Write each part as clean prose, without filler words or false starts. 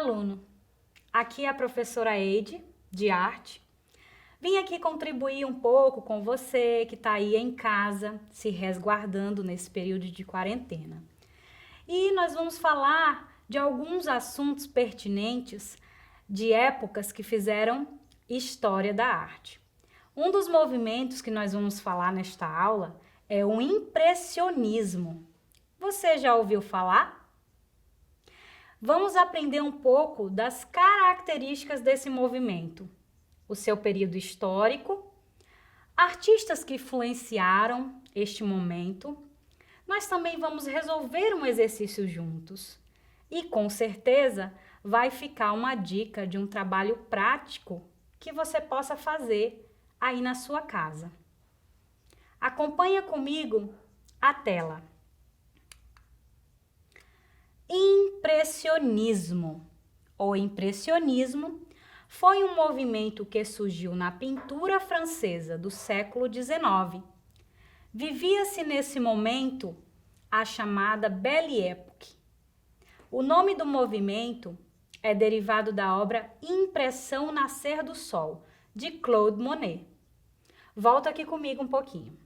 aluno! Aqui é a professora Eide, de arte. Vim aqui contribuir um pouco com você que está aí em casa, se resguardando nesse período de quarentena. E nós vamos falar de alguns assuntos pertinentes de épocas que fizeram história da arte. Um dos movimentos que nós vamos falar nesta aula é o impressionismo. Você já ouviu falar? Vamos aprender um pouco das características desse movimento, o seu período histórico, artistas que influenciaram este momento. Nós também vamos resolver um exercício juntos e com certeza vai ficar uma dica de um trabalho prático que você possa fazer aí na sua casa. Acompanha comigo a tela. Impressionismo. O impressionismo foi um movimento que surgiu na pintura francesa do século XIX. Vivia-se nesse momento a chamada Belle Époque. O nome do movimento é derivado da obra Impressão Nascer do Sol, de Claude Monet. Volta aqui comigo um pouquinho.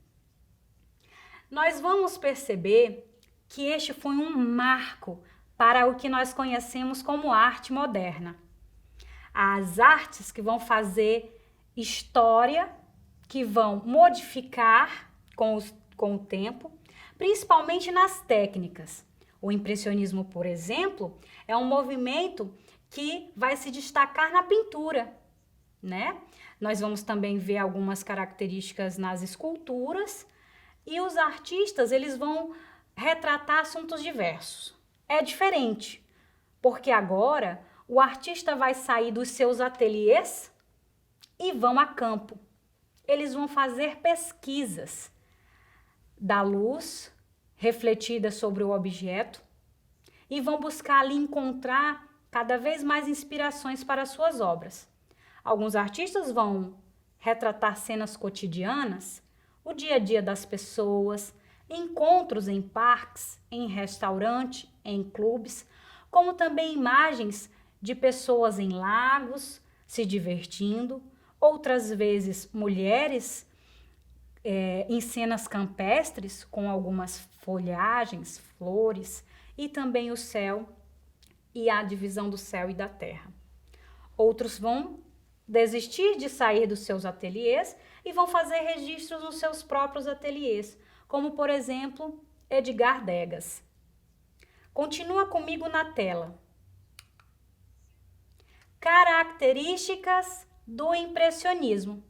Nós vamos perceber que este foi um marco para o que nós conhecemos como arte moderna. As artes que vão fazer história, que vão modificar com o tempo, principalmente nas técnicas. O impressionismo, por exemplo, é um movimento que vai se destacar na pintura, né? Nós vamos também ver algumas características nas esculturas e os artistas, eles vão retratar assuntos diversos. É diferente, porque agora o artista vai sair dos seus ateliês e vão a campo. Eles vão fazer pesquisas da luz refletida sobre o objeto e vão buscar ali encontrar cada vez mais inspirações para suas obras. Alguns artistas vão retratar cenas cotidianas, o dia a dia das pessoas, encontros em parques, em restaurantes, em clubes, como também imagens de pessoas em lagos, se divertindo, outras vezes mulheres em cenas campestres, com algumas folhagens, flores, e também o céu e a divisão do céu e da terra. Outros vão desistir de sair dos seus ateliês e vão fazer registros nos seus próprios ateliês, como, por exemplo, Edgar Degas. Continua comigo na tela. Características do impressionismo.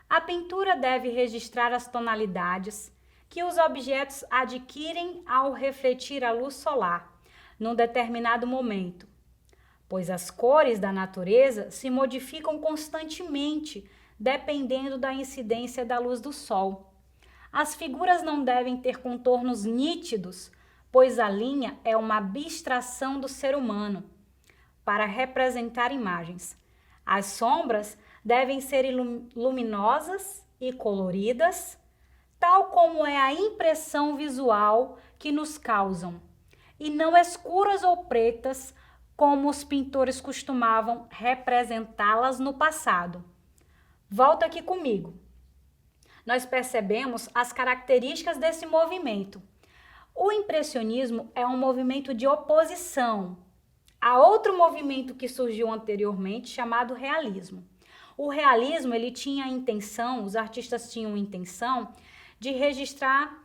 A pintura deve registrar as tonalidades que os objetos adquirem ao refletir a luz solar num determinado momento, pois as cores da natureza se modificam constantemente dependendo da incidência da luz do sol. As figuras não devem ter contornos nítidos, pois a linha é uma abstração do ser humano para representar imagens. As sombras devem ser luminosas e coloridas, tal como é a impressão visual que nos causam, e não escuras ou pretas, como os pintores costumavam representá-las no passado. Volta aqui comigo. Nós percebemos as características desse movimento. O impressionismo é um movimento de oposição a outro movimento que surgiu anteriormente, chamado realismo. O realismo, ele tinha a intenção, os artistas tinham a intenção de registrar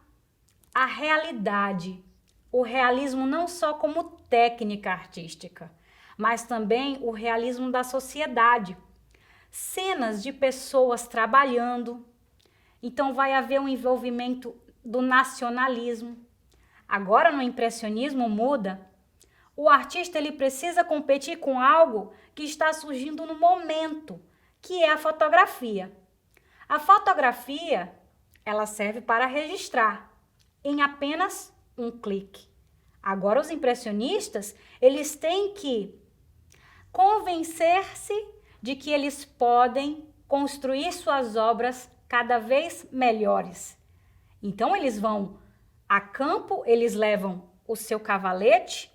a realidade. O realismo não só como técnica artística, mas também o realismo da sociedade. Cenas de pessoas trabalhando. Então vai haver um envolvimento do nacionalismo. Agora no impressionismo muda. O artista ele precisa competir com algo que está surgindo no momento, que é a fotografia. A fotografia, ela serve para registrar em apenas um clique. Agora os impressionistas, eles têm que convencer-se de que eles podem construir suas obras cada vez melhores. Então eles vão a campo, eles levam o seu cavalete,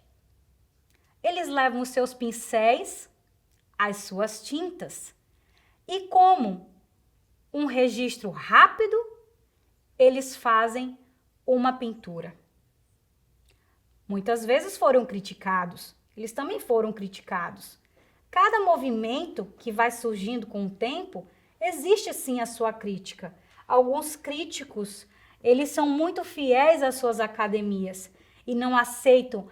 eles levam os seus pincéis, as suas tintas, e como um registro rápido, eles fazem uma pintura. Muitas vezes foram criticados, eles também foram criticados. Cada movimento que vai surgindo com o tempo, existe sim a sua crítica. Alguns críticos, eles são muito fiéis às suas academias e não aceitam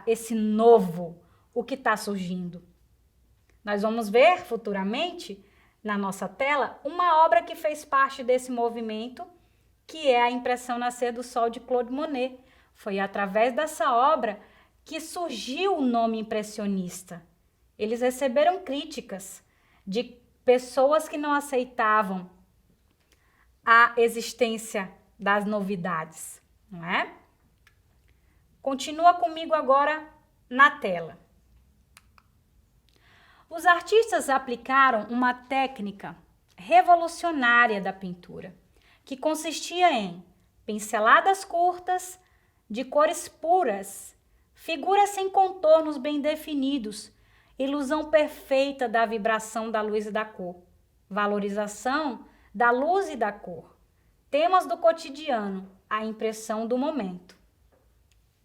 esse novo, o que está surgindo. Nós vamos ver futuramente, na nossa tela, uma obra que fez parte desse movimento, que é a Impressão Nascer do Sol de Claude Monet. Foi através dessa obra que surgiu o nome impressionista. Eles receberam críticas de pessoas que não aceitavam a existência das novidades, não é? Continua comigo agora na tela. Os artistas aplicaram uma técnica revolucionária da pintura, que consistia em pinceladas curtas, de cores puras, figuras sem contornos bem definidos, ilusão perfeita da vibração da luz e da cor, valorização da luz e da cor, temas do cotidiano, a impressão do momento.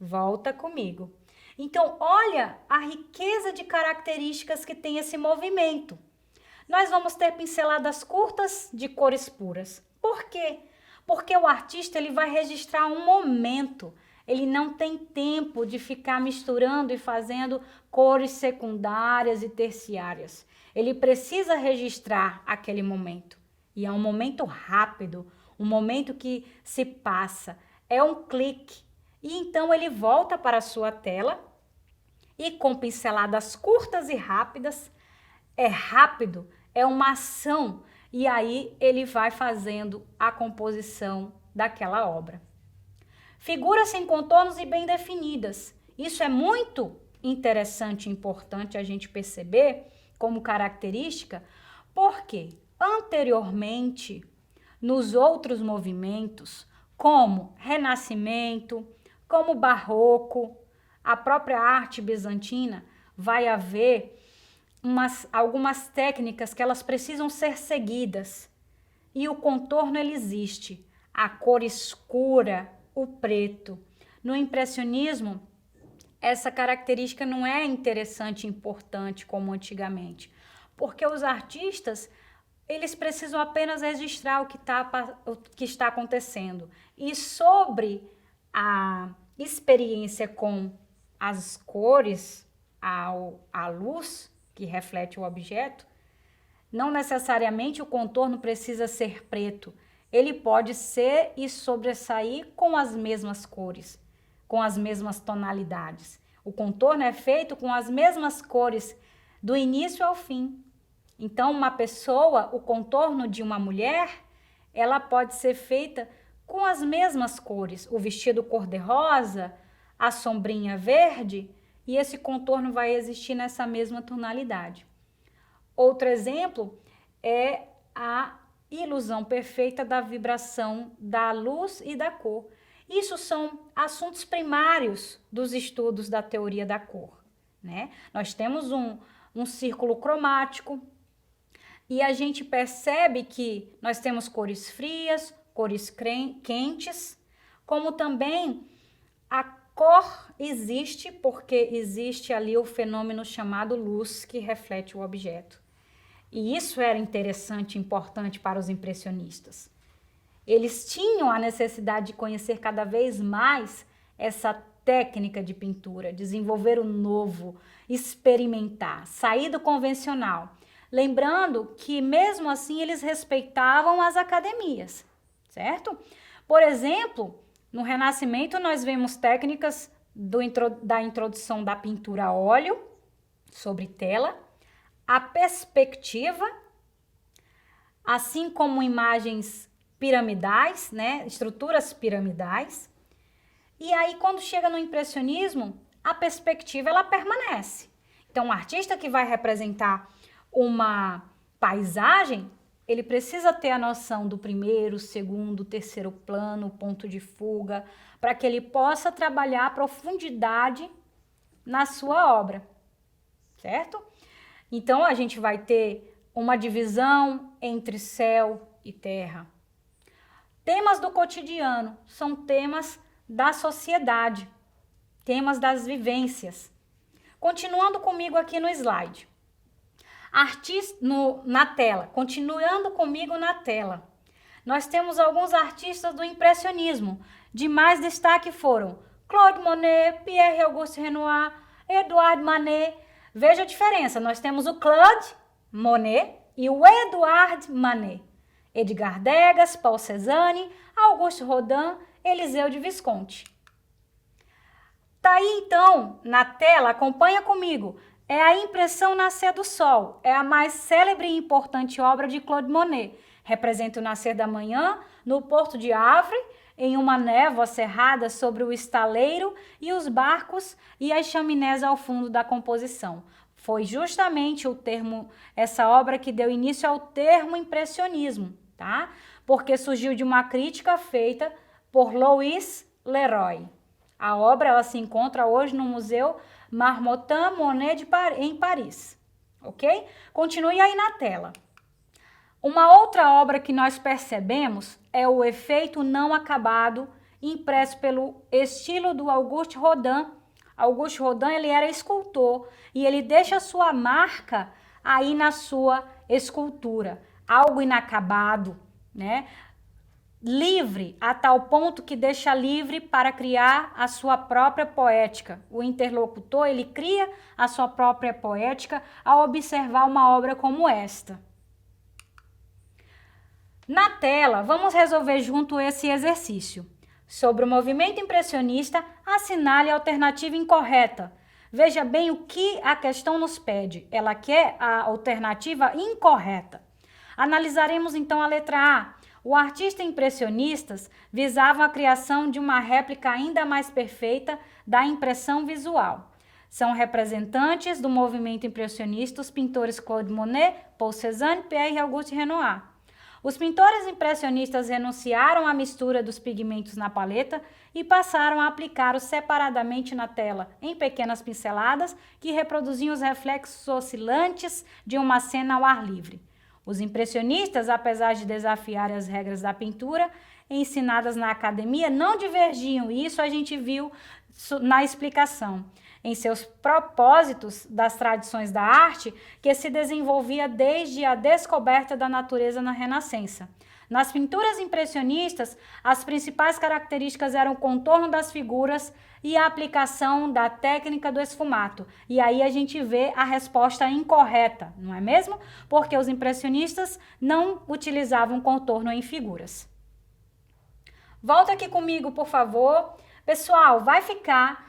Volta comigo. Então, olha a riqueza de características que tem esse movimento. Nós vamos ter pinceladas curtas de cores puras. Por quê? Porque o artista ele vai registrar um momento. Ele não tem tempo de ficar misturando e fazendo cores secundárias e terciárias. Ele precisa registrar aquele momento. E é um momento rápido, um momento que se passa. É um clique. E então ele volta para a sua tela e com pinceladas curtas e rápidas, é rápido, é uma ação, e aí ele vai fazendo a composição daquela obra. Figuras sem contornos e bem definidas. Isso é muito interessante e importante a gente perceber como característica, porque anteriormente, nos outros movimentos, como Renascimento, como Barroco, a própria arte bizantina, vai haver algumas técnicas que elas precisam ser seguidas. E o contorno ele existe, a cor escura, o preto. No impressionismo, essa característica não é interessante e importante como antigamente, porque os artistas eles precisam apenas registrar o que está acontecendo. E sobre a experiência com as cores, a luz que reflete o objeto, não necessariamente o contorno precisa ser preto. Ele pode ser e sobressair com as mesmas cores, com as mesmas tonalidades. O contorno é feito com as mesmas cores do início ao fim. Então, uma pessoa, o contorno de uma mulher, ela pode ser feita com as mesmas cores. O vestido cor-de-rosa, a sombrinha verde, e esse contorno vai existir nessa mesma tonalidade. Outro exemplo é a ilusão perfeita da vibração da luz e da cor. Isso são assuntos primários dos estudos da teoria da cor, né? Nós temos um círculo cromático e a gente percebe que nós temos cores frias, cores quentes, como também a cor existe porque existe ali o fenômeno chamado luz que reflete o objeto. E isso era interessante e importante para os impressionistas. Eles tinham a necessidade de conhecer cada vez mais essa técnica de pintura, desenvolver o novo, experimentar, sair do convencional. Lembrando que mesmo assim eles respeitavam as academias, certo? Por exemplo, no Renascimento nós vemos técnicas da introdução da pintura a óleo sobre tela, a perspectiva, assim como imagens piramidais, né? Estruturas piramidais. E aí, quando chega no impressionismo, a perspectiva ela permanece. Então, o artista que vai representar uma paisagem, ele precisa ter a noção do primeiro, segundo, terceiro plano, ponto de fuga, para que ele possa trabalhar a profundidade na sua obra, certo? Então, a gente vai ter uma divisão entre céu e terra. Temas do cotidiano são temas da sociedade, temas das vivências. Continuando comigo aqui no slide. Na tela, continuando comigo na tela. Nós temos alguns artistas do impressionismo. De mais destaque foram Claude Monet, Pierre-Auguste Renoir, Edouard Manet. Veja a diferença, nós temos o Claude Monet e o Edouard Manet. Edgar Degas, Paul Cézanne, Auguste Rodin, Eliseu de Visconti. Tá aí então, na tela, acompanha comigo. É a Impressão Nascer do Sol. É a mais célebre e importante obra de Claude Monet. Representa o nascer da manhã no porto de Havre, em uma névoa cerrada sobre o estaleiro e os barcos e as chaminés ao fundo da composição. Foi justamente essa obra que deu início ao termo impressionismo, tá? Porque surgiu de uma crítica feita por Louis Leroy. A obra ela se encontra hoje no Museu Marmottan Monet em Paris, ok? Continue aí na tela. Uma outra obra que nós percebemos é o efeito não acabado, impresso pelo estilo do Auguste Rodin. Auguste Rodin ele era escultor e ele deixa sua marca aí na sua escultura, algo inacabado, né? Livre a tal ponto que deixa livre para criar a sua própria poética. O interlocutor ele cria a sua própria poética ao observar uma obra como esta. Na tela, vamos resolver junto esse exercício. Sobre o movimento impressionista, assinale a alternativa incorreta. Veja bem o que a questão nos pede. Ela quer a alternativa incorreta. Analisaremos então a letra A. O artista impressionistas visava a criação de uma réplica ainda mais perfeita da impressão visual. São representantes do movimento impressionista os pintores Claude Monet, Paul Cézanne, Pierre-Auguste Renoir. Os pintores impressionistas renunciaram à mistura dos pigmentos na paleta e passaram a aplicá-los separadamente na tela, em pequenas pinceladas que reproduziam os reflexos oscilantes de uma cena ao ar livre. Os impressionistas, apesar de desafiar as regras da pintura ensinadas na academia, não divergiam, e isso a gente viu na explicação, em seus propósitos das tradições da arte que se desenvolvia desde a descoberta da natureza na Renascença. Nas pinturas impressionistas, as principais características eram o contorno das figuras e a aplicação da técnica do esfumato. E aí a gente vê a resposta incorreta, não é mesmo? Porque os impressionistas não utilizavam contorno em figuras. Volta aqui comigo, por favor. Pessoal, vai ficar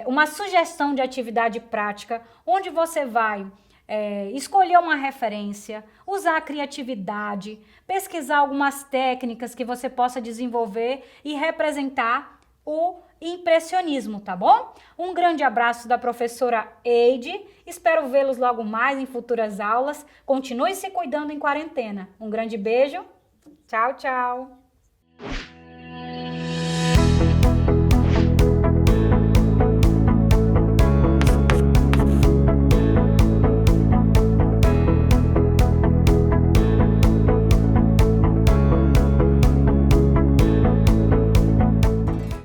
uma sugestão de atividade prática, onde você vai escolher uma referência, usar a criatividade, pesquisar algumas técnicas que você possa desenvolver e representar o impressionismo, tá bom? Um grande abraço da professora Eide, espero vê-los logo mais em futuras aulas. Continue se cuidando em quarentena. Um grande beijo, tchau, tchau!